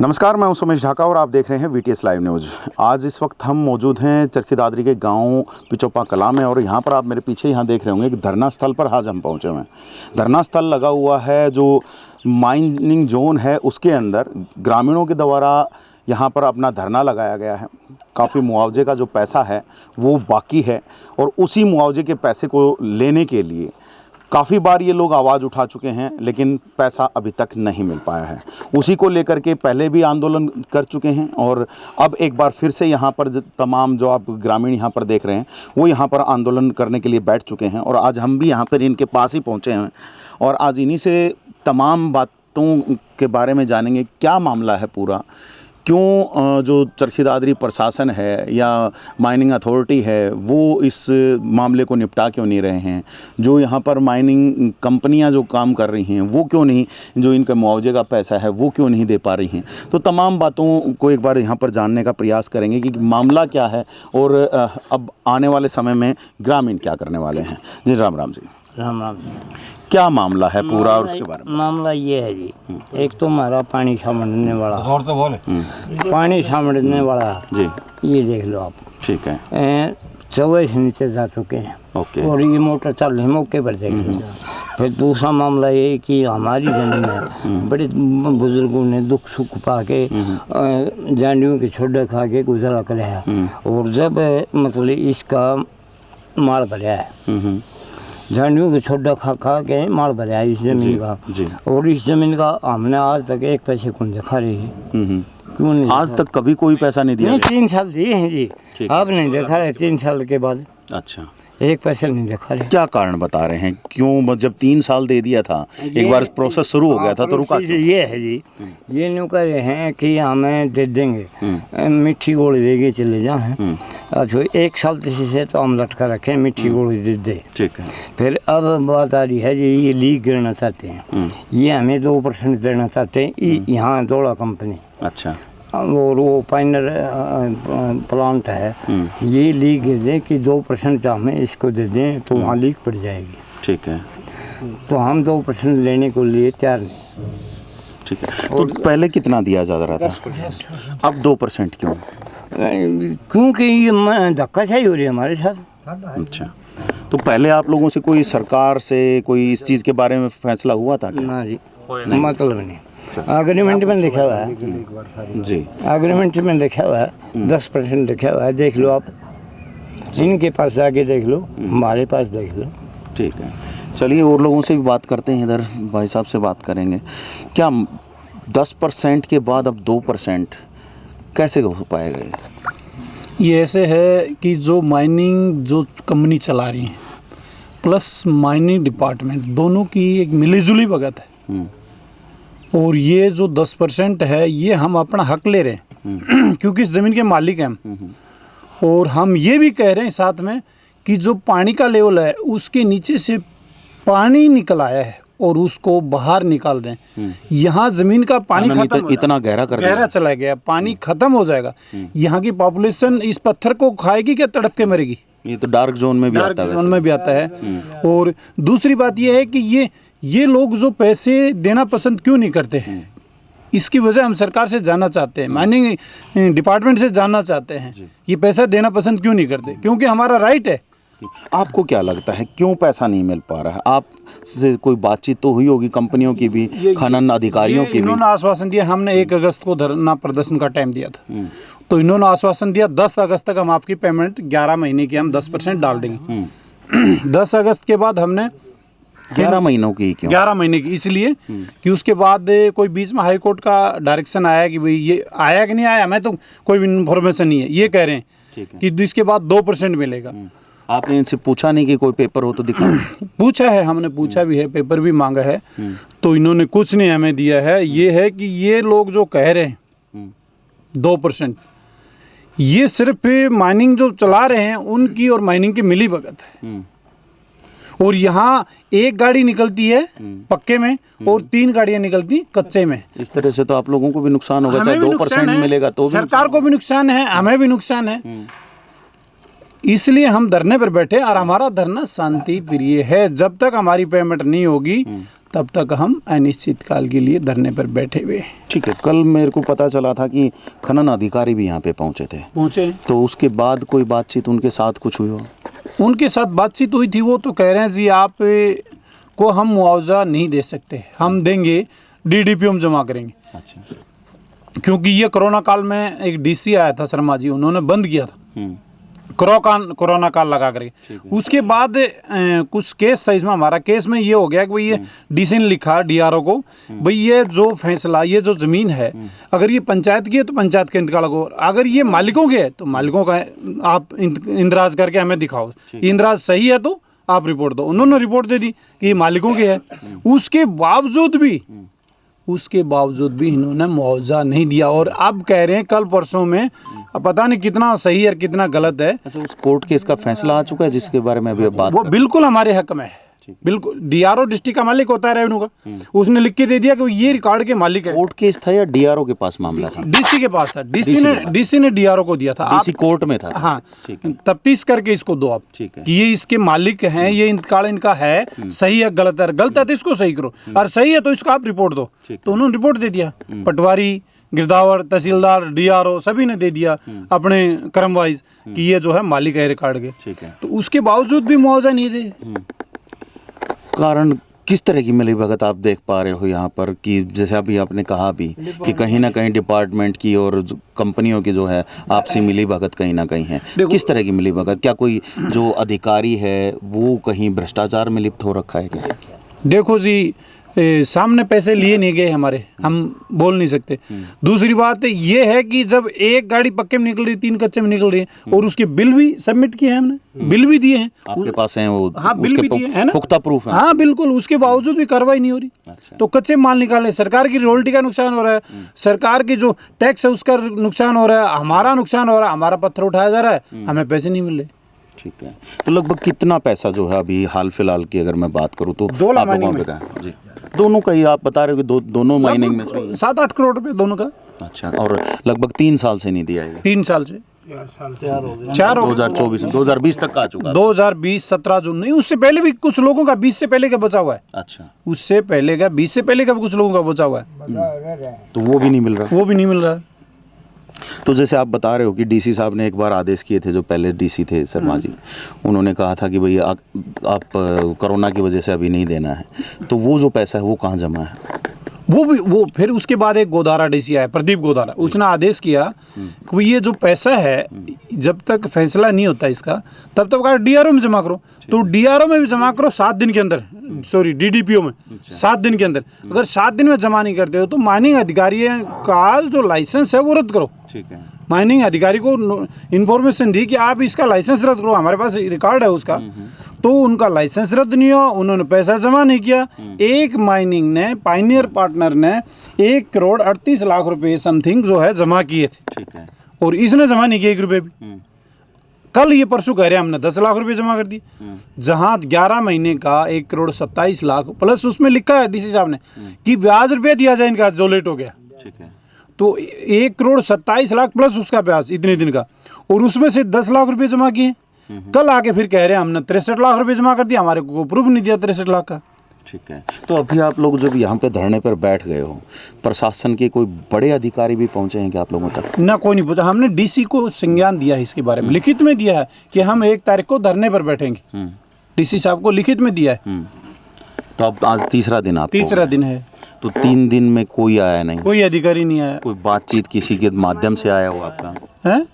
नमस्कार, मैं हूं सुमेश ढाका और आप देख रहे हैं वीटीएस लाइव न्यूज़। आज इस वक्त हम मौजूद हैं चरखी दादरी के गांव पिचोपा कला में और यहां पर आप मेरे पीछे यहाँ देख रहे होंगे कि धरना स्थल पर आज हम पहुंचे हुए हैं। धरना स्थल लगा हुआ है जो माइनिंग जोन है, उसके अंदर ग्रामीणों के द्वारा यहाँ पर अपना धरना लगाया गया है। काफ़ी मुआवजे का जो पैसा है वो बाकी है और उसी मुआवजे के पैसे को लेने के लिए काफ़ी बार ये लोग आवाज़ उठा चुके हैं, लेकिन पैसा अभी तक नहीं मिल पाया है। उसी को लेकर के पहले भी आंदोलन कर चुके हैं और अब एक बार फिर से यहाँ पर तमाम जो आप ग्रामीण यहाँ पर देख रहे हैं वो यहाँ पर आंदोलन करने के लिए बैठ चुके हैं और आज हम भी यहाँ पर इनके पास ही पहुँचे हैं और आज इन्हीं से तमाम बातों के बारे में जानेंगे। क्या मामला है पूरा, क्यों जो चरखी दादरी प्रशासन है या माइनिंग अथॉरिटी है वो इस मामले को निपटा क्यों नहीं रहे हैं, जो यहाँ पर माइनिंग कंपनियाँ जो काम कर रही हैं वो क्यों नहीं, जो इनका मुआवजे का पैसा है वो क्यों नहीं दे पा रही हैं। तो तमाम बातों को एक बार यहाँ पर जानने का प्रयास करेंगे कि मामला क्या है और अब आने वाले समय में ग्रामीण क्या करने वाले हैं। जी राम राम जी। राम राम जी। क्या मामला है पूरा और उसके बारे में? मामला ये है जी, एक तो हमारा पानी सामड़ने वाला, और तो बोले पानी सामड़ने वाला जी, ये देख लो आप। ठीक है। 24 से नीचे जा चुके हैं। ओके। और ये मोटर चल रही मौके पर देख लो। फिर दूसरा मामला ये है कि हमारी जमीन में बड़े बुजुर्गों ने दुख सुख पा के जांडियों के छोड़े खा के गुजारा कराया और जब मतलब इसका माल भरा है, झांडियों के छोड़ा खा खा के माल भरा है इस जमीन का जी। और इस जमीन का हमने आज तक एक पैसे को देखा रही है। क्यों नहीं? आज तक कभी कोई पैसा नहीं दिया? नहीं, 3 साल दिए हैं जी। अब नहीं देखा रहे 3 साल के बाद। अच्छा, एक पैसा नहीं देखा रहे। क्या कारण बता रहे हैं, क्यों जब 3 साल दे दिया था, एक बार प्रोसेस शुरू हो गया था तो रुका क्यों? ये है जी, ये न्यू कह रहे हैं कि हमें दे देंगे, मीठी गोली देके चले जाए। अच्छा, 1 साल से तो हम लटका रखे, मीठी गोली दे दे। ठीक है। फिर अब बात आ रही है जी, ये लीग गिरना चाहते हैं, ये हमें 2% देना चाहते हैं यहाँ दौड़ा कंपनी। अच्छा। और वो पाइनर प्लांट है, ये लीक दे कि 2% हमें इसको दे दें तो वहाँ लीक पड़ जाएगी। ठीक है। तो हम 2% लेने को लिए तैयार नहीं। ठीक है। तो पहले कितना दिया जा रहा था, अब 2% क्यों? क्योंकि ये धक्काशाही हो रही है हमारे साथ। अच्छा, तो पहले आप लोगों से कोई सरकार से कोई इस चीज़ के बारे में फैसला हुआ था क्या? ना जी, मतलब नहीं। एग्रीमेंट में लिखा हुआ है जी, एग्रीमेंट में लिखा हुआ है 10% लिखा हुआ है। देख लो आप, इनके पास जाके देख लो, हमारे पास देख लो। ठीक है, चलिए और लोगों से भी बात करते हैं, इधर भाई साहब से बात करेंगे। क्या 10% के बाद अब 2% कैसे हो पाएगा? ये ऐसे है कि जो माइनिंग जो कंपनी चला रही है प्लस माइनिंग डिपार्टमेंट दोनों की एक मिलीजुली भगत है और ये जो 10% है ये हम अपना हक ले रहे हैं क्योंकि इस ज़मीन के मालिक हैं हम। और हम ये भी कह रहे हैं साथ में कि जो पानी का लेवल है उसके नीचे से पानी निकल आया है और उसको बाहर निकाल रहे हैं। यहाँ ज़मीन का पानी खत्म, इतना गहरा चला गया, पानी खत्म हो जाएगा। यहाँ की पॉपुलेशन इस पत्थर को खाएगी क्या तड़प के मरेगी? ये तो डार्क जोन में भी आता है। जोन में भी आता है। और दूसरी बात ये है कि ये लोग जो पैसे देना पसंद क्यों नहीं करते हैं, इसकी वजह हम सरकार से जानना चाहते हैं, माइनिंग डिपार्टमेंट से जानना चाहते हैं, ये पैसा देना पसंद क्यों नहीं करते? क्योंकि हमारा राइट है। आपको क्या लगता है क्यों पैसा नहीं मिल पा रहा है? आप से कोई बातचीत तो हुई होगी कंपनियों की भी, खनन अधिकारियों की भी? इन्होंने आश्वासन दिया, हमने 1 अगस्त को धरना प्रदर्शन का टाइम दिया था, तो इन्होंने आश्वासन दिया 10 अगस्त तक हम आपकी पेमेंट 11 महीने की हम 10% डाल देंगे। 10 अगस्त के बाद हमने 11 महीनों की क्यों? 11 महीने की इसलिए कि उसके बाद कोई बीच में हाई कोर्ट का डायरेक्शन आया कि भाई ये आया कि नहीं आया, हमें तो कोई इन्फॉर्मेशन नहीं है। ये कह रहे हैं कि इसके बाद 2% मिलेगा। आपने इनसे पूछा नहीं कि कोई पेपर हो तो दिखाओ? पूछा है, हमने पूछा भी है, पेपर भी मांगा है, तो इन्होंने कुछ नहीं हमें दिया है। ये है कि ये लोग जो कह रहे हैं 2%, ये सिर्फ माइनिंग जो चला रहे हैं उनकी और माइनिंग की मिली भगत है। और यहाँ 1 गाड़ी निकलती है पक्के में और 3 गाड़ियाँ निकलती कच्चे में। इस तरह से तो आप लोगों को भी नुकसान होगा, चाहे 2% मिलेगा तो सरकार को भी नुकसान है, हमें भी नुकसान है। इसलिए हम धरने पर बैठे और हमारा धरना शांति प्रिय है। जब तक हमारी पेमेंट नहीं होगी तब तक हम अनिश्चितकाल के लिए धरने पर बैठे हुए हैं। ठीक है, कल मेरे को पता चला था कि खनन अधिकारी भी यहाँ पे पहुँचे थे, पहुँचे, तो उसके बाद कोई बातचीत उनके साथ कुछ हुई हो? उनके साथ बातचीत हुई थी, वो तो कह रहे हैं जी आप को हम मुआवजा नहीं दे सकते, हम देंगे डीडीपीओ में जमा करेंगे। अच्छा, क्योंकि ये कोरोना काल में एक डीसी आया था शर्मा जी, उन्होंने बंद किया था कोरोना काल लगा करके। उसके बाद कुछ केस था इसमें, हमारा केस में ये हो गया कि भाई ये डीसी ने लिखा डीआरओ को, भाई ये जो फैसला, ये जो ज़मीन है अगर ये पंचायत की है तो पंचायत के इंतकाल को, अगर ये मालिकों के है तो मालिकों का आप इंदराज करके हमें दिखाओ, इंदराज सही है तो आप रिपोर्ट दो। उन्होंने रिपोर्ट दे दी कि ये मालिकों के है, उसके बावजूद भी इन्होंने मुआवजा नहीं दिया। और अब कह रहे हैं कल परसों में, पता नहीं कितना सही है कितना गलत है। अच्छा, उस कोर्ट केस का फैसला आ चुका है जिसके बारे में अभी आप बात वो बिल्कुल हमारे हक में है, बिल्कुल। डीआरओ डिस्ट्रिक्ट का मालिक होता है रेवेन्यू का, उसने लिख के दे दिया कि ये रिकॉर्ड के मालिक है। कोर्ट केस था या डीआरओ के पास मामला था? डीसी के पास था, डीसी ने डीआरओ को दिया था। डीसी कोर्ट में था? हाँ, ठीक है, तफ्तीश करके इसको दो आप, ठीक है, कि ये इसके मालिक हैं, ये इंतकाल इनका है, सही है गलत है, गलत है तो इसको सही करो, और सही है तो इसको आप रिपोर्ट दो। तो उन्होंने रिपोर्ट दे दिया, पटवारी, गिरदावर, तहसीलदार, डीआरओ सभी ने दे दिया अपने क्रम वाइज कि ये जो है मालिक है रिकॉर्ड के। ठीक है, तो उसके बावजूद भी मुआवजा नहीं दे। कारण किस तरह की मिलीभगत आप देख पा रहे हो यहाँ पर, कि जैसे अभी आपने कहा भी कि कहीं ना कहीं डिपार्टमेंट की और कंपनियों की जो है आपसी मिलीभगत कहीं ना कहीं है, किस तरह की मिलीभगत? क्या कोई जो अधिकारी है वो कहीं भ्रष्टाचार में लिप्त हो रखा है क्या? देखो जी, सामने पैसे लिए नहीं गए हमारे, हम बोल नहीं सकते। दूसरी बात ये है कि जब एक गाड़ी पक्के में निकल रही, 3 कच्चे में निकल रही है, और उसके बिल भी सबमिट किए हैं हमने, बिल भी दिए हैं आपके पास हैं वो? हाँ, बिल भी दिए हैं ना, पुख्ता प्रूफ है? हाँ बिल्कुल, उसके बावजूद भी कार्रवाई नहीं हो रही। अच्छा। तो कच्चे माल निकाले, सरकार की रॉयल्टी का नुकसान हो रहा है, सरकार की जो टैक्स है उसका नुकसान हो रहा है, हमारा नुकसान हो रहा है, हमारा पत्थर उठाया जा रहा है, हमें पैसे नहीं मिल रहे। ठीक है, तो लगभग कितना पैसा जो है अभी हाल फिलहाल की अगर मैं बात करूँ तो दो आप लोगों पे का जी, दोनों का ही आप बता रहे हो कि दोनों माइनिंग में 7-8 करोड़ रुपए दोनों का। अच्छा, और लगभग 3 साल से नहीं दिया है? 3 साल से 4 2024 2020 तक का आ चुका है? 2020-17 जून नहीं, उससे पहले भी कुछ लोगों का 20 से पहले का बचा हुआ है। अच्छा, उससे पहले का 20 से पहले का भी कुछ लोगों का बचा हुआ है, तो वो भी नहीं मिल रहा? वो भी नहीं मिल रहा है। तो जैसे आप बता रहे हो कि डीसी साहब ने एक बार आदेश किए थे, जो पहले डीसी थे शर्मा जी, उन्होंने कहा था कि भाई आप कोरोना की वजह से अभी नहीं देना है, तो वो जो पैसा है वो कहाँ जमा है? वो फिर उसके बाद एक गोदारा डीसी आया, प्रदीप गोदारा, उसने आदेश किया कि ये जो पैसा है जब तक फैसला नहीं होता इसका तब तक डीआरओ में जमा करो। तो डीआरओ में भी जमा करो 7 दिन के अंदर, सॉरी डीडीपीओ में 7 दिन के अंदर। अगर 7 दिन में जमा नहीं करते हो तो माइनिंग अधिकारी का जो लाइसेंस है वो रद्द करो। ठीक है, माइनिंग अधिकारी को इन्फॉर्मेशन दी कि आप इसका लाइसेंस रद्द करो, हमारे पास रिकॉर्ड है उसका, तो उनका लाइसेंस रद्द नहीं हुआ, उन्होंने पैसा जमा नहीं किया। एक माइनिंग ने, पाइनियर पार्टनर ने 1 करोड़ 38 लाख रुपए समथिंग जो है जमा किए थे। ठीक है, और इसने जमा नहीं किया 1 रुपये भी। कल ये परसों कह रहे हैं हमने 10 लाख रुपए जमा कर दिए, जहां 11 महीने का 1 करोड़ 27 लाख प्लस उसमें लिखा है डीसी साहब ने कि ब्याज रुपये दिया जाए इनका जो लेट हो गया। ठीक है, तो 1 करोड़ 27 लाख प्लस उसका ब्याज इतने दिन का, और उसमें से 10 लाख रुपए जमा किए। कल आके फिर कह रहे हैं हमने 63 लाख रुपए जमा कर दिया, हमारे को प्रूफ नहीं दिया 63 लाख का। ठीक है, तो अभी आप लोग जब यहाँ पे धरने पर बैठ गए हो, प्रशासन के कोई बड़े अधिकारी भी पहुँचे हैं क्या आप लोगों तक? ना, कोई नहीं पहुंचा। हमने डीसी को संज्ञान दिया है इसके बारे में, लिखित में दिया है कि हम 1 तारीख को धरने पर बैठेंगे। डीसी साहब को लिखित में दिया है। तो अब आज तीसरा दिन, आप तीसरा दिन है, तो 3 दिन में कोई आया नहीं? कोई अधिकारी नहीं आया। कोई बातचीत किसी के माध्यम से आया हो आपका? है,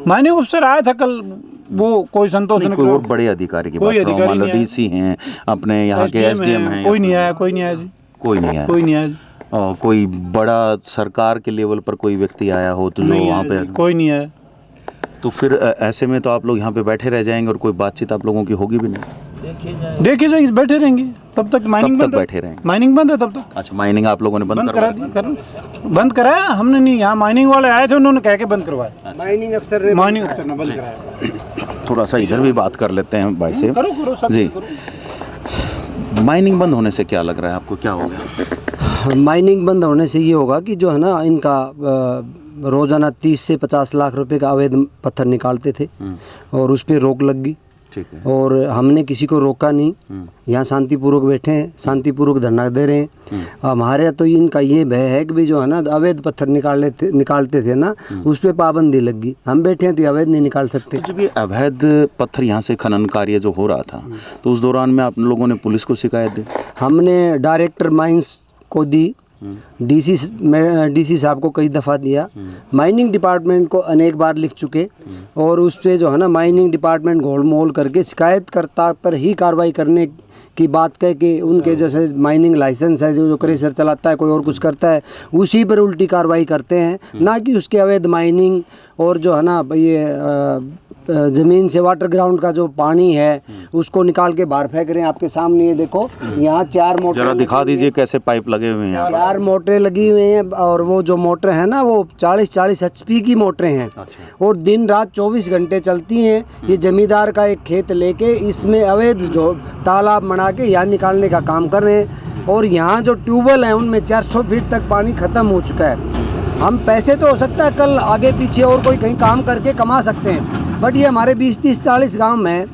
माइनिंग अफसर आया था कल, वो कोई संतोष कोई और बड़े अधिकारी की बात करो, मान लो डीसी हैं, अपने यहाँ के एसडीएम हैं? कोई नहीं आया, कोई नहीं आया जी, कोई नहीं आया, कोई नहीं आया जी। कोई बड़ा सरकार के लेवल पर कोई व्यक्ति आया हो तो जो वहाँ पे? कोई नहीं आया। तो फिर ऐसे में तो आप लोग यहाँ पे बैठे रह जाएंगे और कोई बातचीत आप लोगों की होगी भी नहीं? देखिए जाएंगे, बैठे रहेंगे तब तक। माइनिंग तब तक बैठे रहेंगे? माइनिंग बंद है तब तक। अच्छा, माइनिंग आप लोगों ने बंद करा दी, बंद कराया हमने नहीं, यहाँ माइनिंग वाले आए थे, उन्होंने कह के बंद करवाया। माइनिंग अफसर ने बंद कराया। थोड़ा सा इधर भी बात कर लेते हैं भाई से। करो जी, माइनिंग बंद होने से क्या लग रहा है आपको, क्या हो गया? माइनिंग बंद होने से ये होगा कि जो है ना, इनका रोज़ाना 30 से 50 लाख रुपए का अवैध पत्थर निकालते थे और उस पर रोक लग गई। ठीक है। और हमने किसी को रोका नहीं, यहाँ शांतिपूर्वक बैठे हैं, शांतिपूर्वक धरना दे रहे हैं। हमारे तो इनका ये भय है कि भी जो है ना अवैध पत्थर निकालते थे ना, उस पर पाबंदी लग गई। हम बैठे हैं तो अवैध नहीं निकाल सकते। तो जब ये अवैध पत्थर यहाँ से खनन कार्य जो हो रहा था, तो उस दौरान में आप लोगों ने पुलिस को शिकायत दी? हमने डायरेक्टर माइंस को दी, डीसी साहब को कई दफ़ा दिया, माइनिंग डिपार्टमेंट को अनेक बार लिख चुके, और उस पे जो है ना माइनिंग डिपार्टमेंट घोल-मोल करके शिकायतकर्ता पर ही कार्रवाई करने की बात कह के, उनके जैसे माइनिंग लाइसेंस है जो क्रेशर चलाता है, कोई और कुछ करता है, उसी पर उल्टी कार्रवाई करते हैं, ना कि उसके अवैध माइनिंग और जो है ना ये ज़मीन से वाटर ग्राउंड का जो पानी है उसको निकाल के बाहर फेंक रहे हैं। आपके सामने ये देखो, यहाँ 4 मोटर, जरा दिखा दीजिए कैसे पाइप लगे हुए हैं यहाँ। 4 मोटरें लगी हुई हैं, और वो जो मोटर है ना वो 40-40 HP की मोटरें हैं। अच्छा। और दिन रात 24 घंटे चलती हैं। ये जमींदार का एक खेत लेके इसमें अवैध जो तालाब बना के यहाँ निकालने का काम कर रहे हैं। और यहाँ जो ट्यूबवेल हैं उनमें 400 फीट तक पानी ख़त्म हो चुका है। हम पैसे तो हो सकता है कल आगे पीछे और कोई कहीं काम करके कमा सकते हैं, बट ये हमारे 20-30-40 गांव में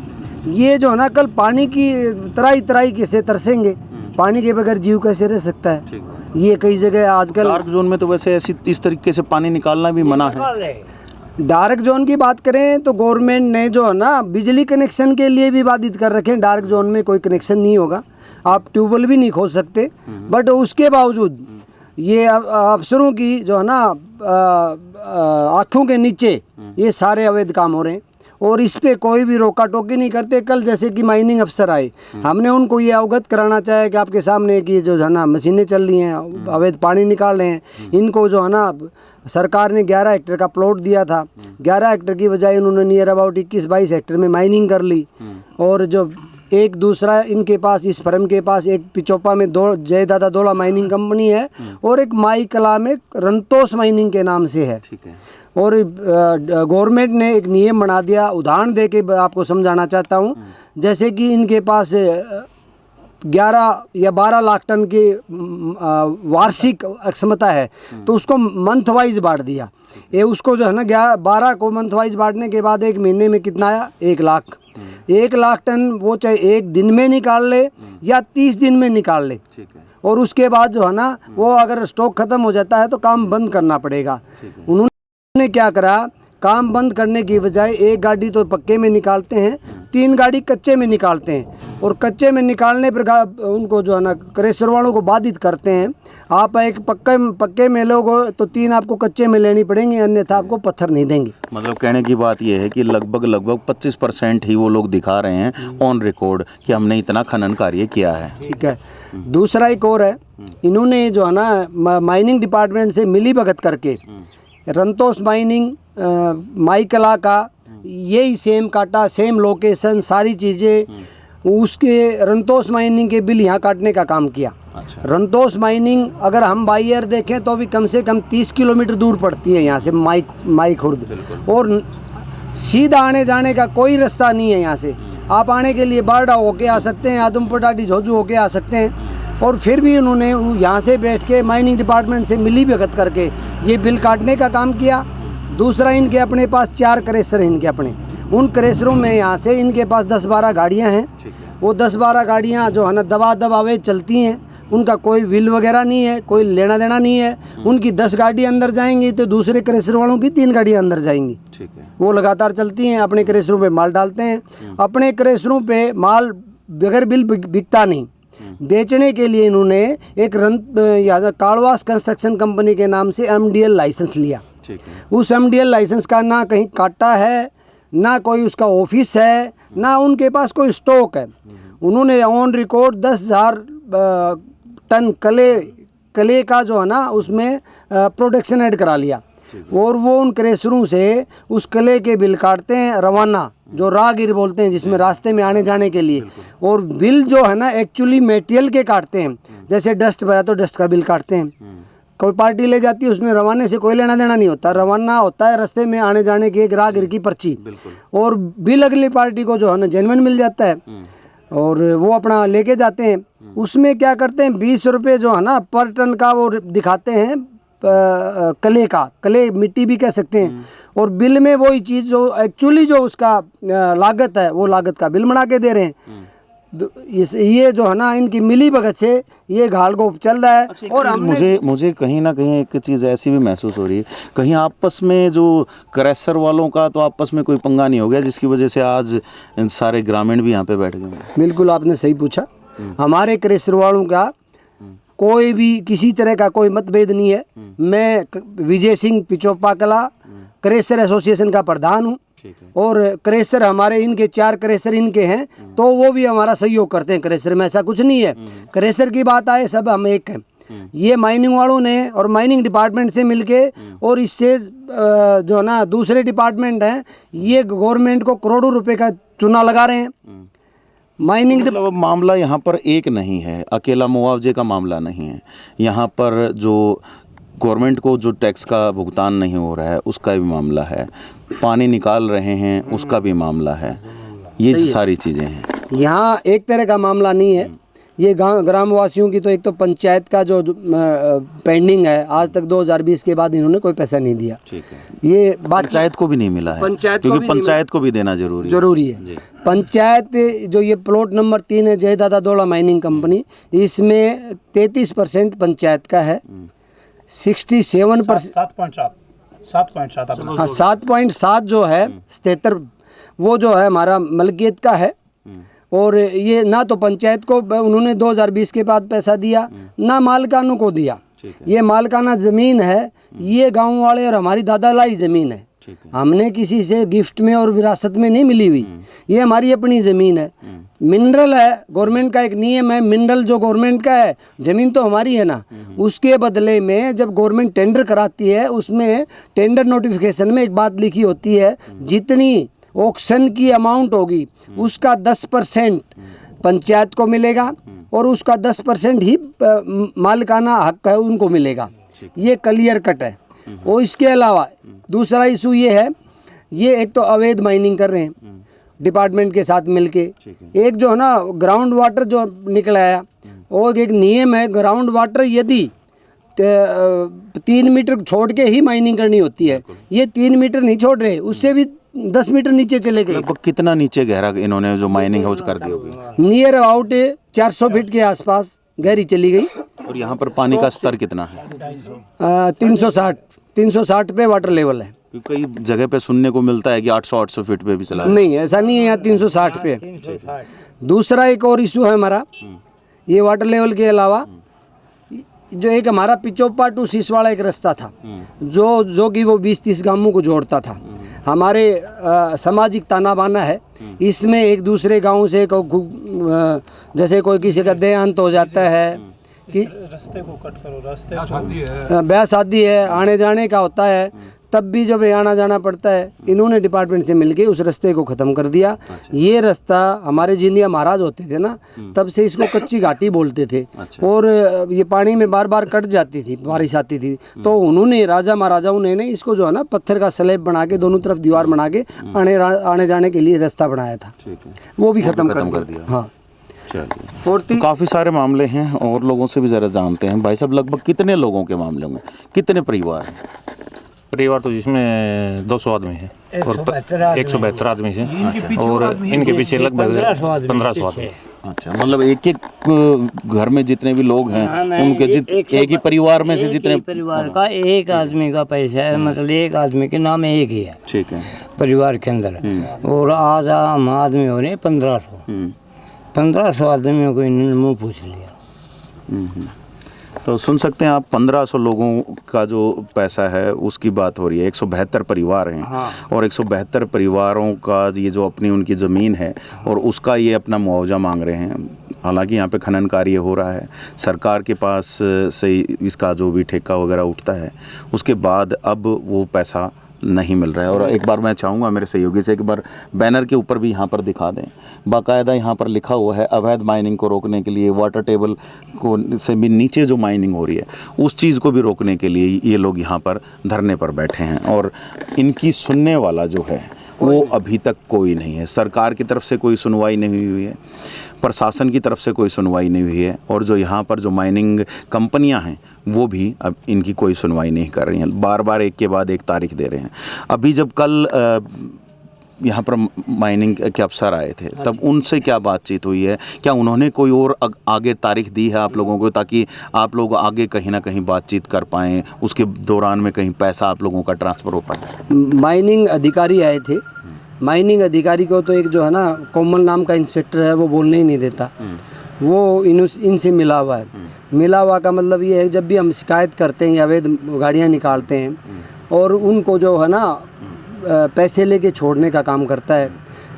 ये जो है ना कल पानी की तराई कैसे तरसेंगे, पानी के बगैर जीव कैसे रह सकता है। ये कई जगह आजकल डार्क जोन में तो वैसे ऐसी इस तरीके से पानी निकालना भी मना है। डार्क जोन की बात करें तो गवर्नमेंट ने जो है ना बिजली कनेक्शन के लिए भी बाधित कर रखे हैं। डार्क जोन में कोई कनेक्शन नहीं होगा, आप ट्यूबवेल भी नहीं खोज सकते, बट उसके बावजूद ये अफसरों की जो है ना आँखों के नीचे ये सारे अवैध काम हो रहे हैं, और इस पे कोई भी रोका टोकी नहीं करते। कल जैसे कि माइनिंग अफसर आए, हमने उनको ये अवगत कराना चाहे कि आपके सामने कि जो है ना मशीनें चल रही हैं, अवैध पानी निकाल रहे हैं, इनको जो है ना सरकार ने 11 हेक्टेयर का प्लॉट दिया था, 11 हेक्टेयर की बजाय उन्होंने नियर अबाउट 21-22 हेक्टेयर में माइनिंग कर ली। और जो एक दूसरा इनके पास, इस फर्म के पास एक पिचोपा में जय दादा दोला माइनिंग कंपनी है, और एक माई कला में रंतोस माइनिंग के नाम से है। ठीक है। और गवर्नमेंट ने एक नियम बना दिया, उदाहरण दे के आपको समझाना चाहता हूँ। जैसे कि इनके पास 11 या 12 लाख टन की वार्षिक क्षमता है, तो उसको मंथ वाइज बांट दिया। ये उसको जो है ना 12 को मंथ वाइज बांटने के बाद एक महीने में कितना आया, 1 लाख। 1 लाख टन वो चाहे एक दिन में निकाल ले या 30 दिन में निकाल ले। ठीक है। और उसके बाद जो है ना वो अगर स्टॉक ख़त्म हो जाता है तो काम बंद करना पड़ेगा। उन्होंने क्या करा, काम बंद करने की बजाय 1 गाड़ी तो पक्के में निकालते हैं, 3 गाड़ी कच्चे में निकालते हैं, और कच्चे में निकालने पर उनको जो है ना क्रेशर वालों को बाधित करते हैं। आप एक पक्के में लोगे तो 3 आपको कच्चे में लेनी पड़ेंगे, अन्यथा आपको पत्थर नहीं देंगे। मतलब कहने की बात यह है कि लगभग 25% ही वो लोग दिखा रहे हैं ऑन रिकॉर्ड कि हमने इतना खनन कार्य किया है। ठीक है। दूसरा एक और है, इन्होंने जो है ना माइनिंग डिपार्टमेंट से मिली भगत करके रंतोस माइनिंग, माई कला का यही सेम काटा, सेम लोकेशन, सारी चीज़ें, उसके रंतोस माइनिंग के बिल यहाँ काटने का काम किया। अच्छा। रंतोस माइनिंग अगर हम बाई एयर देखें तो भी कम से कम 30 किलोमीटर दूर पड़ती है यहाँ से माई खुर्द, और सीधा आने जाने का कोई रास्ता नहीं है। यहाँ से आप आने के लिए बारडा होके आ सकते हैं, आदमपुर डाडी झोजू होके आ सकते हैं, और फिर भी उन्होंने यहाँ से बैठ के माइनिंग डिपार्टमेंट से मिली भगत करके ये बिल काटने का काम किया। दूसरा, इनके अपने पास 4 क्रेशर हैं इनके अपने, उन क्रेशरों में यहाँ से इनके पास 10-12 गाड़ियाँ हैं। वो 10-12 गाड़ियाँ जो है ना दबावे चलती हैं, उनका कोई बिल वगैरह नहीं है, कोई लेना देना नहीं है। उनकी 10 गाड़ी अंदर जाएंगी तो दूसरे क्रेशर वालों की 3 गाड़ियाँ अंदर जाएंगी। ठीक है। वो लगातार चलती हैं, अपने क्रेशरों पे माल डालते हैं। अपने क्रेशरों पे माल बगैर बिल बिकता नहीं। बेचने के लिए इन्होंने एक कालवास कंस्ट्रक्शन कंपनी के नाम से MDL लाइसेंस लिया। ठीक है। उस MDL लाइसेंस का ना कहीं काटा है, ना कोई उसका ऑफिस है, ना उनके पास कोई स्टॉक है। उन्होंने ऑन रिकॉर्ड 10,000 टन कले का जो है ना उसमें प्रोडक्शन ऐड करा लिया, और वो उन क्रेशरों से उस कले के बिल काटते हैं, रवाना जो राहगीर बोलते हैं, जिसमें रास्ते में आने जाने के लिए। और बिल जो है ना एक्चुअली मेटेरियल के काटते हैं, जैसे डस्ट भरा तो डस्ट का बिल काटते हैं। कोई पार्टी ले जाती है, उसमें रवाने से कोई लेना देना नहीं होता, रवाना होता है रास्ते में आने जाने की एक राहगीर की पर्ची, और बिल अगली पार्टी को जो है ना जेन्युइन मिल जाता है, और वो अपना लेके जाते हैं। उसमें क्या करते हैं, 20 रुपये जो है ना पर टन का वो दिखाते हैं, कले मिट्टी भी कह सकते हैं, और बिल में वही चीज़ जो एक्चुअली जो उसका लागत है वो लागत का बिल बना के दे रहे हैं। ये जो है ना इनकी मिली भगत से ये घाल गोप चल रहा है। और मुझे कहीं ना कहीं एक चीज़ ऐसी भी महसूस हो रही है, कहीं आपस में जो क्रैशर वालों का तो आपस में कोई पंगा नहीं हो गया जिसकी वजह से आज इन सारे ग्रामीण भी यहाँ पे बैठ गए। बिल्कुल आपने सही पूछा। हमारे क्रैशर वालों का कोई भी किसी तरह का कोई मतभेद नहीं है। मैं विजय सिंह पिचोपा कला क्रैशर एसोसिएशन का प्रधान हूँ और क्रैशर हमारे इनके 4 क्रैशर इनके हैं तो वो भी हमारा सहयोग करते हैं। क्रैशर में ऐसा कुछ नहीं है। क्रैशर की बात आए सब हम एक हैं। ये माइनिंग वालों ने और माइनिंग डिपार्टमेंट से मिलके और इससे जो ना दूसरे डिपार्टमेंट हैं ये गवर्नमेंट को करोड़ों रुपए का चूना लगा रहे हैं। माइनिंग मतलब मामला यहाँ पर एक नहीं है, अकेला मुआवजे का मामला नहीं है। यहाँ पर जो गवर्नमेंट को जो टैक्स का भुगतान नहीं हो रहा है उसका भी मामला है, पानी निकाल रहे हैं उसका भी मामला है, ये सारी चीज़ें हैं। यहाँ एक तरह का मामला नहीं है। ये ग्रामवासियों की तो एक तो पंचायत का जो पेंडिंग है आज तक 2020 के बाद इन्होंने कोई पैसा नहीं दिया। ठीक है। ये पंचायत को भी नहीं मिला है क्योंकि पंचायत को भी देना जरूरी है। पंचायत जो ये प्लॉट नंबर 3 है जय दादा दौला माइनिंग कंपनी, इसमें 33% पंचायत का है, 67% 7.7 जो है 77 वो जो है हमारा मलकियत का है। और ये ना तो पंचायत को उन्होंने 2020 के बाद पैसा दिया ना मालकानों को दिया। ये मालकाना ज़मीन है, ये गांव वाले और हमारी दादालाई ज़मीन है। हमने किसी से गिफ्ट में और विरासत में नहीं मिली हुई, ये हमारी अपनी ज़मीन है। मिनरल है, गवर्नमेंट का एक नियम है, मिनरल जो गवर्नमेंट का है ज़मीन तो हमारी है ना, उसके बदले में जब गवर्नमेंट टेंडर कराती है उसमें टेंडर नोटिफिकेशन में एक बात लिखी होती है जितनी ऑक्शन की अमाउंट होगी उसका 10% पंचायत को मिलेगा और उसका 10% ही मालिकाना हक है उनको मिलेगा। ये क्लियर कट है। और इसके अलावा दूसरा इशू ये है, ये एक तो अवैध माइनिंग कर रहे हैं डिपार्टमेंट के साथ मिलके। एक जो है ना ग्राउंड वाटर जो निकला है और एक नियम है ग्राउंड वाटर यदि 3 मीटर छोड़ के ही माइनिंग करनी होती है, ये 3 मीटर नहीं छोड़ रहे, उससे भी 10 मीटर नीचे चले गए। लगभग कितना नीचे गहरा इन्होंने जो माइनिंग है वो कर दी होगी? नियर अबाउट 400 फीट के आसपास गहरी चली गई। और यहाँ पर पानी का स्तर कितना है? 360 पे वाटर लेवल है। कई जगह पे सुनने को मिलता है कि 800 फीट पे भी चला है। नहीं ऐसा नहीं है, यहाँ 360 पे। दूसरा एक और इशू है हमारा, ये वाटर लेवल के अलावा जो एक हमारा पिचोपा टू सिसवाड़ा एक रास्ता था जो कि वो 20-30 गांवों को जोड़ता था। हमारे सामाजिक ताना बाना है, इसमें एक दूसरे गांव से जैसे कोई किसी का देहांत हो जाता है कि रास्ते को कट करो, रास्ते ब्याह शादी है, आने जाने का होता है, तब भी जब आना जाना पड़ता है, इन्होंने डिपार्टमेंट से मिलके उस रास्ते को ख़त्म कर दिया। ये रास्ता हमारे जिंदिया महाराज होते थे ना, तब से इसको कच्ची घाटी बोलते थे। और ये पानी में बार बार कट जाती थी, बारिश आती थी, तो उन्होंने राजा महाराजाओं ने इसको जो है ना पत्थर का स्लैब बना के दोनों तरफ दीवार बना के आने जाने के लिए रास्ता बनाया था, वो भी ख़त्म कर दिया। हाँ, और तो काफ़ी सारे मामले हैं और लोगों से भी ज़रा जानते हैं। भाई साहब, लगभग कितने लोगों के मामले होंगे, कितने परिवार हैं? परिवार तो जिसमें 200 आदमी है और 172 आदमी है और इनके पीछे लगभग 1500 आदमी। अच्छा, मतलब एक एक घर में जितने भी लोग हैं उनके एक ही परिवार में से जितने परिवार का एक आदमी का पैसा है, मतलब एक आदमी के नाम एक ही है। ठीक है, परिवार के अंदर। और आज हम आदमी हो रहे हैं 1500 आदमियों को इन्होंने मुँह पूछ लिया। तो सुन सकते हैं आप, 1500 लोगों का जो पैसा है उसकी बात हो रही है। 172 परिवार हैं। हाँ। और 172 परिवारों का ये जो अपनी उनकी ज़मीन है और उसका ये अपना मुआवजा मांग रहे हैं। हालांकि यहाँ पे खनन कार्य हो रहा है, सरकार के पास से इसका जो भी ठेका वगैरह उठता है उसके बाद अब वो पैसा नहीं मिल रहा है। और एक बार मैं चाहूँगा मेरे सहयोगी से एक बार बैनर के ऊपर भी यहाँ पर दिखा दें, बाकायदा यहाँ पर लिखा हुआ है अवैध माइनिंग को रोकने के लिए, वाटर टेबल को से भी नीचे जो माइनिंग हो रही है उस चीज़ को भी रोकने के लिए ये लोग यहाँ पर धरने पर बैठे हैं। और इनकी सुनने वाला जो है वो अभी तक कोई नहीं है। सरकार की तरफ से कोई सुनवाई नहीं हुई है, प्रशासन की तरफ से कोई सुनवाई नहीं हुई है, और जो यहाँ पर जो माइनिंग कंपनियाँ हैं वो भी अब इनकी कोई सुनवाई नहीं कर रही हैं, बार बार एक के बाद एक तारीख दे रहे हैं। अभी जब कल यहाँ पर माइनिंग के अफसर आए थे तब उनसे क्या बातचीत हुई है? क्या उन्होंने कोई और आगे तारीख दी है आप लोगों को, ताकि आप लोग आगे कहीं ना कहीं बातचीत कर पाएँ, उसके दौरान में कहीं पैसा आप लोगों का ट्रांसफ़र हो पाए? माइनिंग अधिकारी आए थे। माइनिंग अधिकारी को तो एक जो है ना कोमल नाम का इंस्पेक्टर है, वो बोलने ही नहीं देता। वो इनसे मिला हुआ है। मिला हुआ का मतलब ये है, जब भी हम शिकायत करते हैं, अवैध गाड़ियाँ निकालते हैं और उनको जो है ना पैसे लेके छोड़ने का काम करता है।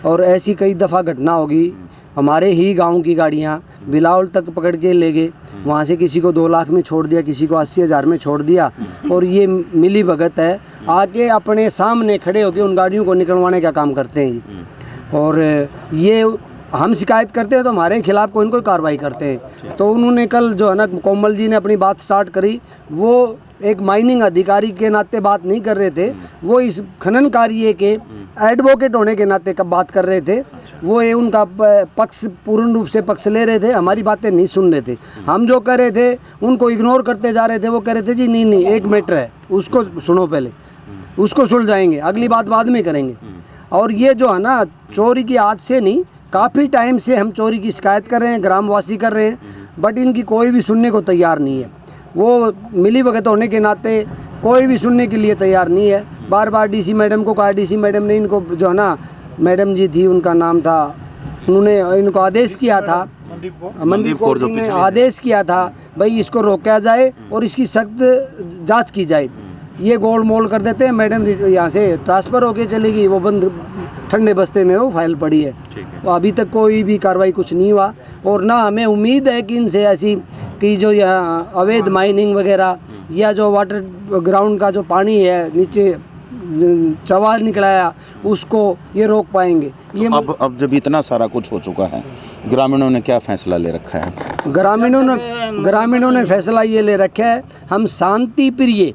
और ऐसी कई दफ़ा घटना होगी, हमारे ही गांव की गाड़ियां बिलावल तक पकड़ के ले गए, वहाँ से किसी को 2 लाख में छोड़ दिया, किसी को 80,000 में छोड़ दिया। और ये मिली भगत है, आके अपने सामने खड़े होकर उन गाड़ियों को निकलवाने का काम करते हैं। और ये हम शिकायत करते हैं तो हमारे खिलाफ़ कोई न कोई कार्रवाई करते हैं। तो उन्होंने कल जो है ना कोमल जी ने अपनी बात स्टार्ट करी, वो एक माइनिंग अधिकारी के नाते बात नहीं कर रहे थे, वो इस खनन कार्य के एडवोकेट होने के नाते कब बात कर रहे थे। वो ये उनका पक्ष पूर्ण रूप से पक्ष ले रहे थे, हमारी बातें नहीं सुन रहे थे। हम जो कर रहे थे उनको इग्नोर करते जा रहे थे। वो कह रहे थे जी नहीं एक मैटर है, उसको सुनो पहले, उसको सुलझाएंगे, अगली बात बाद में करेंगे। और ये जो है ना चोरी की आज से नहीं, काफ़ी टाइम से हम चोरी की शिकायत कर रहे हैं, ग्रामवासी कर रहे हैं, बट इनकी कोई भी सुनने को तैयार नहीं है। वो मिली भगत होने के नाते कोई भी सुनने के लिए तैयार नहीं है। बार बार डीसी मैडम को कहा, डीसी मैडम ने इनको जो है ना, मैडम जी थी उनका नाम था, उन्होंने इनको आदेश किया था, मनदीप कौर जी ने आदेश किया था भाई इसको रोका जाए और इसकी सख्त जांच की जाए। ये गोल मोल कर देते हैं। मैडम यहाँ से ट्रांसफ़र होके चलेगी, वो बंद ठंडे बस्ते में वो फाइल पड़ी है। तो अभी तक कोई भी कार्रवाई कुछ नहीं हुआ, और ना हमें उम्मीद है कि इनसे ऐसी कि जो यहाँ अवैध माइनिंग वगैरह या जो वाटर ग्राउंड का जो पानी है नीचे चवार निकलाया, उसको ये रोक पाएंगे। ये अब जब इतना सारा कुछ हो चुका है, ग्रामीणों ने क्या फैसला ले रखा है? ग्रामीणों ने फैसला ये ले रखा है, हम शांति प्रिय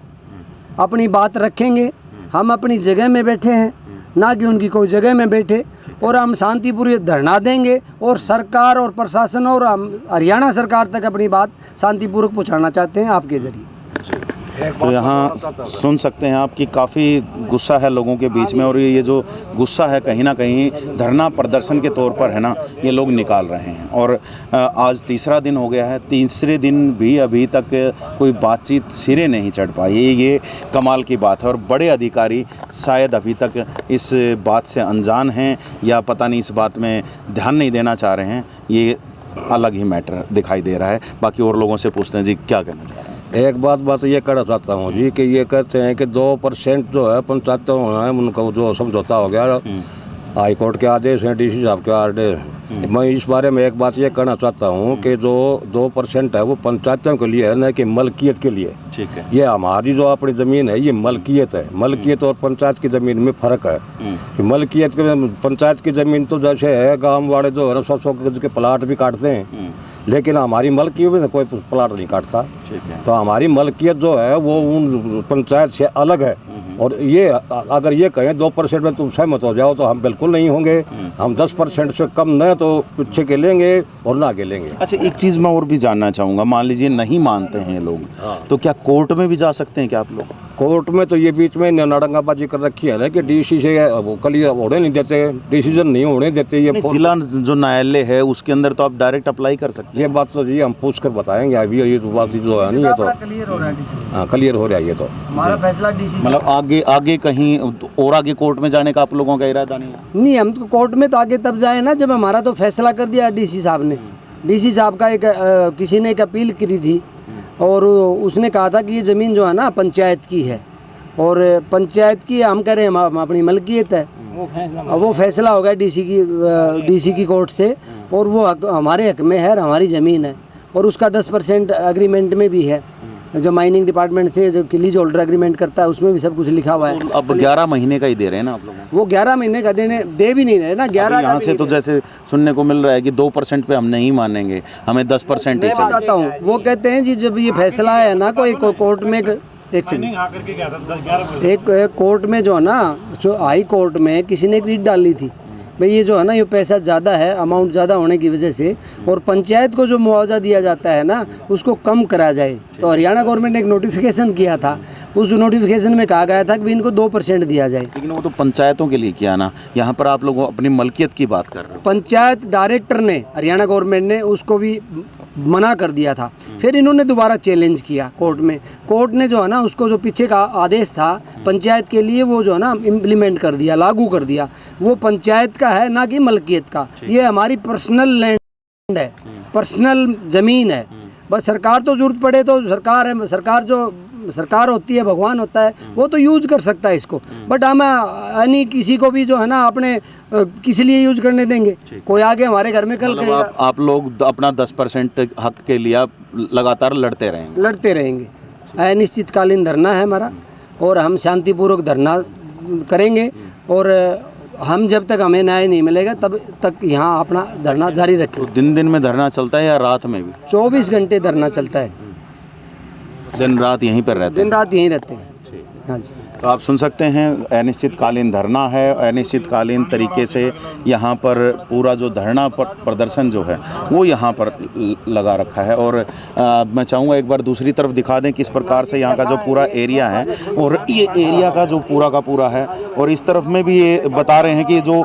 अपनी बात रखेंगे। हम अपनी जगह में बैठे हैं, ना कि उनकी कोई जगह में बैठे, और हम शांतिपूर्वक धरना देंगे और सरकार और प्रशासन और हम हरियाणा सरकार तक अपनी बात शांतिपूर्वक पहुंचाना चाहते हैं आपके जरिए। तो यहाँ सुन सकते हैं आप कि काफ़ी गुस्सा है लोगों के बीच में, और ये जो गुस्सा है कहीं ना कहीं धरना प्रदर्शन के तौर पर है ना, ये लोग निकाल रहे हैं। और आज तीसरा दिन हो गया है, तीसरे दिन भी अभी तक कोई बातचीत सिरे नहीं चढ़ पाई। ये कमाल की बात है, और बड़े अधिकारी शायद अभी तक इस बात से अनजान हैं या पता नहीं इस बात में ध्यान नहीं देना चाह रहे हैं। ये अलग ही मैटर दिखाई दे रहा है। बाकी और लोगों से पूछते हैं जी क्या कहना चाह रहे हैं। एक बात ये कहना चाहता हूँ जी कि ये कहते हैं कि 2% जो है पंचायतों है उनको जो समझौता हो गया, हाई कोर्ट के आदेश हैं, डीसी साहब के आदेश हैं। मैं इस बारे में एक बात ये कहना चाहता हूँ कि जो 2% है वो पंचायतों के लिए है, न कि मलकियत के लिए। ठीक है। ये हमारी जो अपनी ज़मीन है ये मलकियत है। मलकियत और पंचायत की ज़मीन में फ़र्क है कि मलकियत के पंचायत की ज़मीन तो जैसे है गांव वाले जो है ना 100 गज के प्लाट भी काटते हैं, लेकिन हमारी मलकियत में कोई प्लाट नहीं काटता। तो हमारी मलकियत जो है वो उन पंचायत से अलग है। और ये अगर ये कहें 2% में तुम सहमत हो जाओ तो हम बिल्कुल नहीं होंगे। हम 10% से कम न तो पीछे के लेंगे और ना के लेंगे। अच्छा, एक चीज़ मैं और भी जानना चाहूँगा, मान लीजिए नहीं मानते हैं लोग, तो क्या कोर्ट में भी जा सकते हैं क्या आप लोग? कोर्ट में तो ये बीच में नाटंगाबाजी कर रखी है ना कि डीसी से क्लियर होने नहीं देते, डिसीजन नहीं होने देते। ये जिला जो न्यायालय है उसके अंदर तो आप डायरेक्ट अप्लाई कर सकते हैं। ये बात तो जी हम पूछ कर बताएंगे। अभी ये तो बात जो है नहीं, ये तो क्लियर हो रहा है डीसी। हाँ क्लियर हो रहा है। ये तो हमारा फैसला डीसी मतलब आगे कहीं और आगे कोर्ट में जाने का आप लोगों का इरादा नहीं है? नहीं, हम तो कोर्ट में तो आगे तब जाए ना जब हमारा तो फैसला कर दिया डीसी साहब ने। डीसी साहब का एक किसी ने एक अपील करी थी और उसने कहा था कि ये ज़मीन जो है ना पंचायत की है, और पंचायत की हम कह रहे हैं हम अपनी मलकियत है। वो फैसला हो गया डीसी की कोर्ट से, और वो हमारे हक में है और हमारी ज़मीन है। और उसका 10% एग्रीमेंट में भी है, जो माइनिंग डिपार्टमेंट से जो लीज होल्डर एग्रीमेंट करता है उसमें भी सब कुछ लिखा हुआ है। अब 11 महीने का ही दे रहे हैं ना आप लोगों को? वो 11 महीने का दे भी नहीं रहे ना। 11 यहाँ से तो जैसे सुनने को मिल रहा है कि 2% पे हम नहीं मानेंगे, हमें 10% ही मैं चाहिए। बताता हूँ, वो कहते हैं जी जब ये फैसला है ना कोई कोर्ट में एक सेकंड। एक कोर्ट में जो है ना, जो हाई कोर्ट में किसी ने एक रीट डाली थी भाई ये जो है ना, ये पैसा ज़्यादा है, अमाउंट ज़्यादा होने की वजह से, और पंचायत को जो मुआवजा दिया जाता है ना उसको कम करा जाए। तो हरियाणा गवर्नमेंट ने एक नोटिफिकेशन किया था, उस नोटिफिकेशन में कहा गया था कि इनको 2% दिया जाए। लेकिन वो तो पंचायतों के लिए किया ना, यहाँ पर आप लोग अपनी मलकियत की बात कर रहे हो। पंचायत डायरेक्टर ने, हरियाणा गवर्नमेंट ने उसको भी मना कर दिया था। फिर इन्होंने दोबारा चैलेंज किया कोर्ट में। कोर्ट ने जो है ना उसको, जो पीछे का आदेश था पंचायत के लिए, वो जो है ना इम्प्लीमेंट कर दिया, लागू कर दिया। वो पंचायत का है ना कि मलकियत का, ये हमारी पर्सनल लैंड है, पर्सनल ज़मीन है। बस सरकार तो जरूरत पड़े तो सरकार है, सरकार जो सरकार होती है, भगवान होता है, वो तो यूज कर सकता है इसको। बट हम यानी किसी को भी जो है ना अपने किस लिए यूज करने देंगे? कोई आगे हमारे घर में कल करेगा। आप लोग अपना 10% हक के लिए आप लगातार लड़ते रहेंगे। अनिश्चितकालीन धरना है हमारा, और हम शांतिपूर्वक धरना करेंगे, और हम जब तक हमें न्याय नहीं मिलेगा तब तक यहाँ अपना धरना जारी रखेंगे। तो दिन में धरना चलता है या रात में भी? 24 घंटे धरना चलता है, दिन रात यहीं पर रहते हैं? दिन रात यहीं रहते हैं। हाँ जी। तो आप सुन सकते हैं, अनिश्चितकालीन धरना है। अनिश्चितकालीन तरीके से यहाँ पर पूरा जो धरना प्रदर्शन जो है वो यहाँ पर लगा रखा है। और मैं चाहूँगा एक बार दूसरी तरफ दिखा दें किस प्रकार से यहाँ का जो पूरा एरिया है, और ये एरिया का जो पूरा का पूरा है। और इस तरफ में भी ये बता रहे हैं कि जो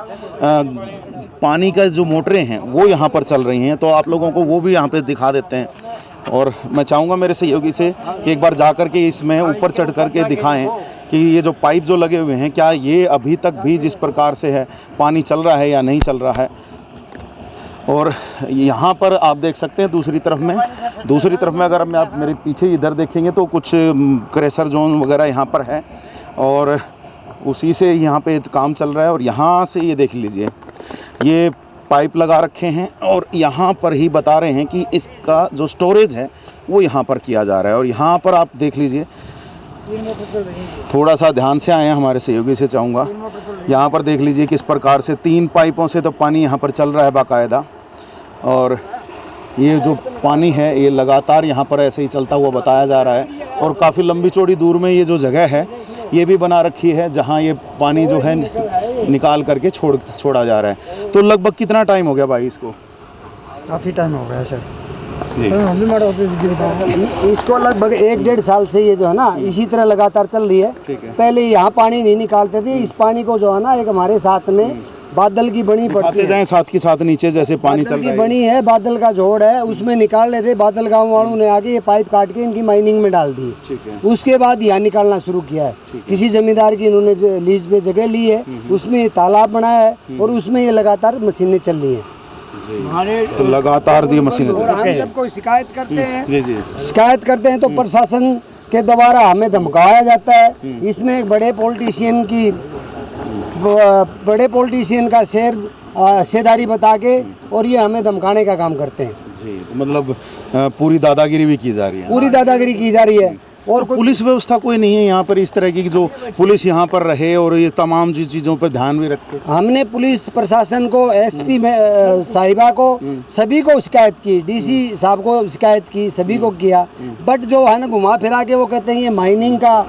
पानी का जो मोटरें हैं वो यहाँ पर चल रही हैं, तो आप लोगों को वो भी यहाँ पर दिखा देते हैं। और मैं चाहूँगा मेरे सहयोगी से कि एक बार जा कर के इसमें ऊपर चढ़ कर के दिखाएं कि ये जो पाइप जो लगे हुए हैं, क्या ये अभी तक भी जिस प्रकार से है पानी चल रहा है या नहीं चल रहा है। और यहाँ पर आप देख सकते हैं दूसरी तरफ में अगर आप मेरे पीछे इधर देखेंगे तो कुछ क्रेशर जोन वगैरह यहाँ पर है, और उसी से यहाँ पे काम चल रहा है। और यहाँ से ये देख लीजिए, ये पाइप लगा रखे हैं, और यहाँ पर ही बता रहे हैं कि इसका जो स्टोरेज है वो यहाँ पर किया जा रहा है। और यहाँ पर आप देख लीजिए, थोड़ा सा ध्यान से आए, हमारे सहयोगी से चाहूँगा, यहाँ पर देख लीजिए किस प्रकार से 3 पाइपों से तो पानी यहाँ पर चल रहा है बाकायदा। और ये जो पानी है ये लगातार यहाँ पर ऐसे ही चलता हुआ बताया जा रहा है। और काफ़ी लंबी चौड़ी दूर में ये जो जगह है ये भी बना रखी है जहाँ ये पानी जो है निकाल करके छोड़ा जा रहा है। तो लगभग कितना टाइम हो गया भाई इसको? काफ़ी टाइम हो गया सर। इसको लगभग 1-1.5 साल से ये जो है ना इसी तरह लगातार चल रही है। पहले यहाँ पानी नहीं निकालते थे, इस पानी को जो है ना एक हमारे साथ में बादल की बनी पड़ती है, साथ के साथ नीचे जैसे पानी चल रहा है, बनी है, बादल का जोड़ है, उसमें निकाल लेते। बादल गांव वालों ने आके ये पाइप काट के इनकी माइनिंग में डाल दी। उसके बाद यहाँ निकालना शुरू किया है। किसी जमींदार की इन्होंने लीज पे जगह ली है, उसमें ये तालाब बनाया है, और उसमें ये लगातार मशीनें चल रही हैं। लगातार ये मशीनें। हम जब कोई शिकायत करते हैं तो प्रशासन के द्वारा हमें धमकाया जाता है। इसमें एक बड़े पॉलिटिशियन का हिस्सेदारी बता के, और ये हमें धमकाने का काम करते हैं जी। मतलब पूरी दादागिरी भी की जा रही है, पूरी दादागिरी की जा रही है। और पुलिस व्यवस्था कोई नहीं है यहाँ पर इस तरह की जो पुलिस यहाँ पर रहे और ये तमाम चीज़ों पर ध्यान भी रखे? हमने पुलिस प्रशासन को, एसपी साहिबा को, सभी को शिकायत की, डीसी साहब को शिकायत की, सभी को किया। बट जो है ना घुमा फिरा के वो कहते हैं ये माइनिंग का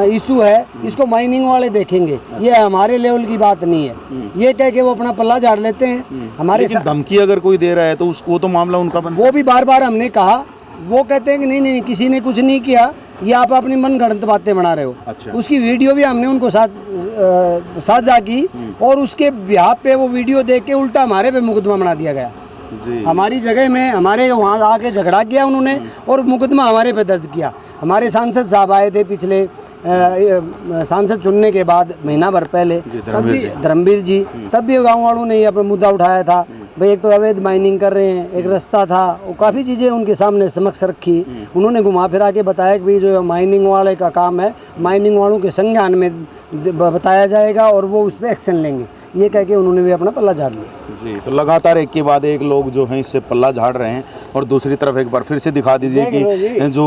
इशू है, इसको माइनिंग वाले देखेंगे, ये हमारे लेवल की बात नहीं है। ये कह के वो अपना पल्ला झाड़ लेते हैं। हमारे धमकी अगर कोई दे रहा है तो उसको तो मामला उनका बन, वो भी बार बार हमने कहा, वो कहते हैं कि नहीं किसी ने कुछ नहीं किया, ये आप अपनी मन गढ़ंत बातें बना रहे हो। अच्छा। उसकी वीडियो भी हमने उनको साझा की, और उसके बिहाफ पे वो वीडियो देख के उल्टा हमारे पे मुकदमा बना दिया गया जी। हमारी जगह में हमारे वहाँ आके झगड़ा किया उन्होंने, और मुकदमा हमारे पे दर्ज किया। हमारे सांसद साहब आए थे पिछले सांसद चुनने के बाद महीना भर पहले, तब भी धर्मवीर जी, तब भी गाँव वालों ने ये अपना मुद्दा उठाया था। भाई एक तो अवैध माइनिंग कर रहे हैं, एक रास्ता था, वो काफ़ी चीज़ें उनके सामने समक्ष रखी। उन्होंने घुमा फिरा के बताया कि भाई जो माइनिंग वाले का काम है, माइनिंग वालों के संज्ञान में बताया जाएगा और वो उस पर एक्शन लेंगे, ये कह के उन्होंने भी अपना पल्ला झाड़ लिया जी। तो लगातार एक के बाद एक लोग जो हैं इससे पल्ला झाड़ रहे हैं। और दूसरी तरफ एक बार फिर से दिखा दीजिए कि जो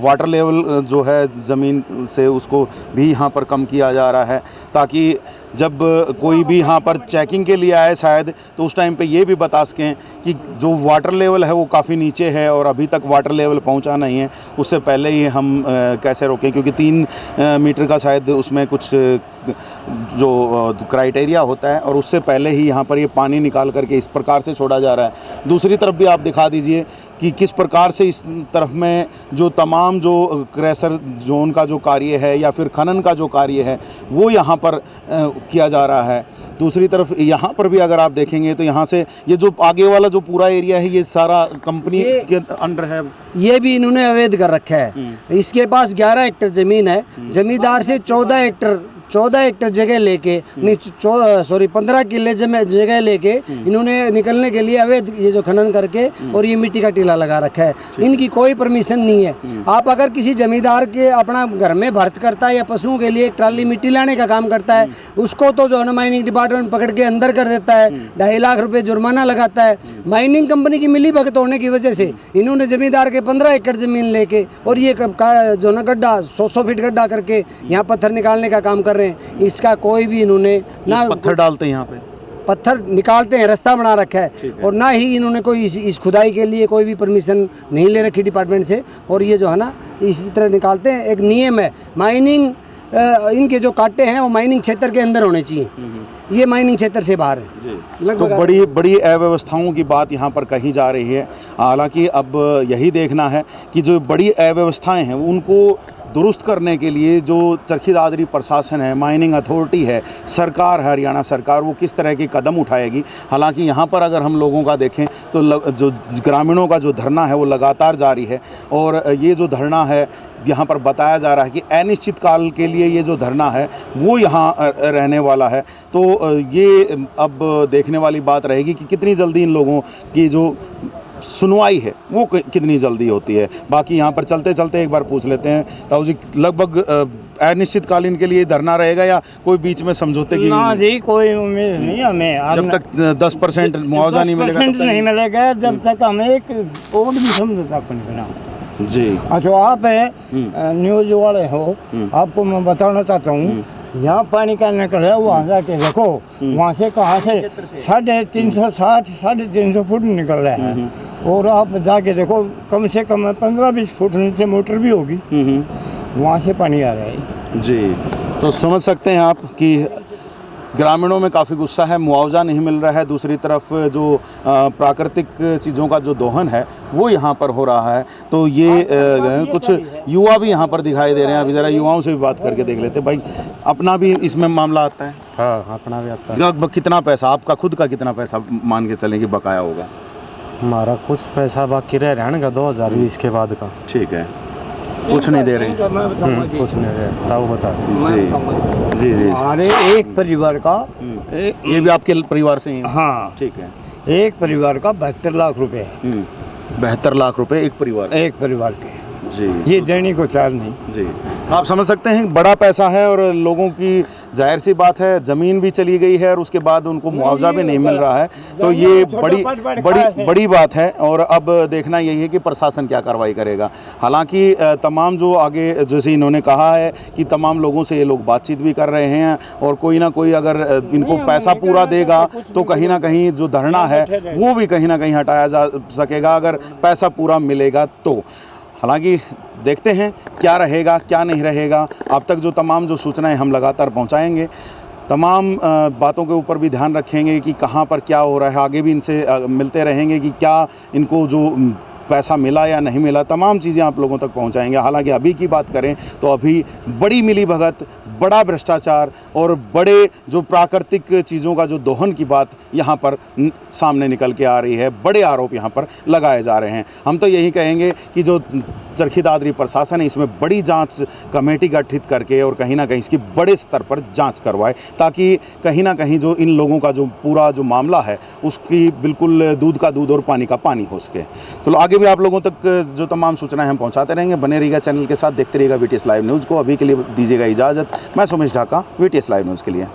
वाटर लेवल जो है ज़मीन से उसको भी यहाँ पर कम किया जा रहा है, ताकि जब कोई भी यहाँ पर चेकिंग के लिए आए शायद, तो उस टाइम पे ये भी बता सकें कि जो वाटर लेवल है वो काफ़ी नीचे है और अभी तक वाटर लेवल पहुँचा नहीं है, उससे पहले ही हम कैसे रोकें, क्योंकि 3 मीटर का शायद उसमें कुछ जो क्राइटेरिया होता है और उससे पहले ही यहाँ पर ये पानी निकाल करके इस प्रकार से छोड़ा जा रहा है। दूसरी तरफ भी आप दिखा दीजिए कि किस प्रकार से इस तरफ में जो तमाम जो क्रैशर जोन का जो कार्य है या फिर खनन का जो कार्य है वो यहाँ पर किया जा रहा है। दूसरी तरफ यहाँ पर भी अगर आप देखेंगे तो यहाँ से ये जो आगे वाला जो पूरा एरिया है ये सारा कंपनी के अंडर है। ये भी इन्होंने अवैध कर रखा है। इसके पास 11 हेक्टर ज़मीन है, जमींदार से 14 हेक्टर जगह लेके नहीं 15 किले जगह लेके इन्होंने निकलने के लिए अवैध ये जो खनन करके और ये मिट्टी का टीला लगा रखा है। इनकी कोई परमिशन नहीं है। आप अगर किसी जमींदार के अपना घर में भर्त करता है या पशुओं के लिए ट्राली मिट्टी लाने का काम करता है, उसको तो जो है ना माइनिंग डिपार्टमेंट पकड़ के अंदर कर देता है, 2.5 लाख रुपए जुर्माना लगाता है। माइनिंग कंपनी की मिली भगत होने की वजह से इन्होंने जमींदार के 15 एकड़ ज़मीन लेके और ये जो ना गड्ढा 100 फीट गड्ढा करके यहाँ पत्थर निकालने का काम कर रहे हैं। इसका कोई भी इन्होंने ना पत्थर डालते हैं यहाँ पे, पत्थर निकालते हैं, रास्ता बना रखा है और ना ही इन्होंने कोई इस खुदाई के लिए कोई भी परमिशन नहीं ले रखी डिपार्टमेंट से। और ये जो है ना इसी तरह निकालते हैं। एक नियम है, माइनिंग इनके जो कांटे हैं वो माइनिंग क्षेत्र के अंदर होने चाहिए, ये माइनिंग क्षेत्र से बाहर है। तो बड़ी बड़ी अव्यवस्थाओं की बात यहाँ पर कही जा रही है। हालांकि अब यही देखना है कि जो बड़ी अव्यवस्थाएं हैं उनको दुरुस्त करने के लिए जो चरखी दादरी प्रशासन है, माइनिंग अथॉरिटी है, सरकार है, हरियाणा सरकार, वो किस तरह के कदम उठाएगी। हालांकि यहाँ पर अगर हम लोगों का देखें तो जो ग्रामीणों का जो धरना है वो लगातार जारी है और ये जो धरना है यहाँ पर बताया जा रहा है कि अनिश्चित काल के लिए ये जो धरना है वो यहाँ रहने वाला है। तो ये अब देखने वाली बात रहेगी कि कितनी जल्दी इन लोगों की जो सुनवाई है वो कितनी जल्दी होती है। बाकी यहाँ पर चलते चलते एक बार पूछ लेते हैं ताऊ जी, लगभग अनिश्चितकालीन के लिए धरना रहेगा या कोई बीच में समझौते की? ना जी, कोई उम्मीद नहीं हमें। जब तक 10% मुआवजा नहीं मिलेगा नहीं मिलेगा, जब तक हमें एक और भी समझौता नहीं बना जी। अच्छा, आप न्यूज़ वाले हो, आपको मैं बताना चाहता हूँ, यहाँ पानी का निकल है, वहाँ जाके देखो, वहाँ से कहाँ से 350 फुट निकल रहा है और आप जाके देखो कम से कम 15-20 फुट नीचे मोटर भी होगी, वहाँ से पानी आ रहा है जी। तो समझ सकते हैं आप कि ग्रामीणों में काफ़ी गुस्सा है, मुआवजा नहीं मिल रहा है। दूसरी तरफ जो प्राकृतिक चीज़ों का जो दोहन है वो यहाँ पर हो रहा है। तो ये कुछ युवा भी यहाँ पर दिखाई दे रहे हैं। अभी ज़रा युवाओं से भी बात करके देख लेते हैं। भाई, अपना भी इसमें मामला आता है? हाँ, अपना भी आता है। लगभग कितना पैसा आपका खुद का, कितना पैसा मान के चलें कि बकाया होगा? हमारा कुछ पैसा बाकी रह रहा है ना 2020 के बाद का। ठीक है, कुछ नहीं दे रहे? कुछ नहीं दे रहे, ताऊ बता जी जी जी। हमारे एक परिवार का ये भी आपके परिवार से ही है? हाँ, ठीक है। एक परिवार का 72 लाख रुपए है। 72 लाख रुपए एक परिवार के जी। ये देने को तैयार नहीं जी। आप समझ सकते हैं बड़ा पैसा है और लोगों की जाहिर सी बात है ज़मीन भी चली गई है और उसके बाद उनको मुआवजा भी नहीं मिल रहा है। तो ये बड़ी बात है और अब देखना यही है कि प्रशासन क्या कार्रवाई करेगा। हालांकि तमाम जो आगे जैसे इन्होंने कहा है कि तमाम लोगों से ये लोग बातचीत भी कर रहे हैं और कोई ना कोई अगर इनको पैसा पूरा देगा तो कहीं ना कहीं जो धरना है वो भी कहीं ना कहीं हटाया जा सकेगा अगर पैसा पूरा मिलेगा तो। हालांकि देखते हैं क्या रहेगा क्या नहीं रहेगा। अब तक जो तमाम जो सूचनाएं हम लगातार पहुंचाएंगे, तमाम बातों के ऊपर भी ध्यान रखेंगे कि कहां पर क्या हो रहा है। आगे भी इनसे मिलते रहेंगे कि क्या इनको जो पैसा मिला या नहीं मिला, तमाम चीज़ें आप लोगों तक पहुंचाएंगे। हालांकि अभी की बात करें तो अभी बड़ी मिलीभगत, बड़ा भ्रष्टाचार और बड़े जो प्राकृतिक चीज़ों का जो दोहन की बात यहाँ पर सामने निकल के आ रही है, बड़े आरोप यहाँ पर लगाए जा रहे हैं। हम तो यही कहेंगे कि जो चरखी दादरी प्रशासन है इसमें बड़ी जांच कमेटी गठित करके और कहीं ना कहीं इसकी बड़े स्तर पर जांच करवाए ताकि कहीं ना कहीं जो इन लोगों का जो पूरा जो मामला है उसकी बिल्कुल दूध का दूध और पानी का पानी हो सके। तो आगे भी आप लोगों तक जो तमाम सूचनाएं हम पहुंचाते रहेंगे। बने रहिएगा चैनल के साथ, देखते रहिएगा VTS लाइव न्यूज़ को। अभी के लिए दीजिएगा इजाज़त। मैं Sumesh Dhaka, VTS live news के लिए।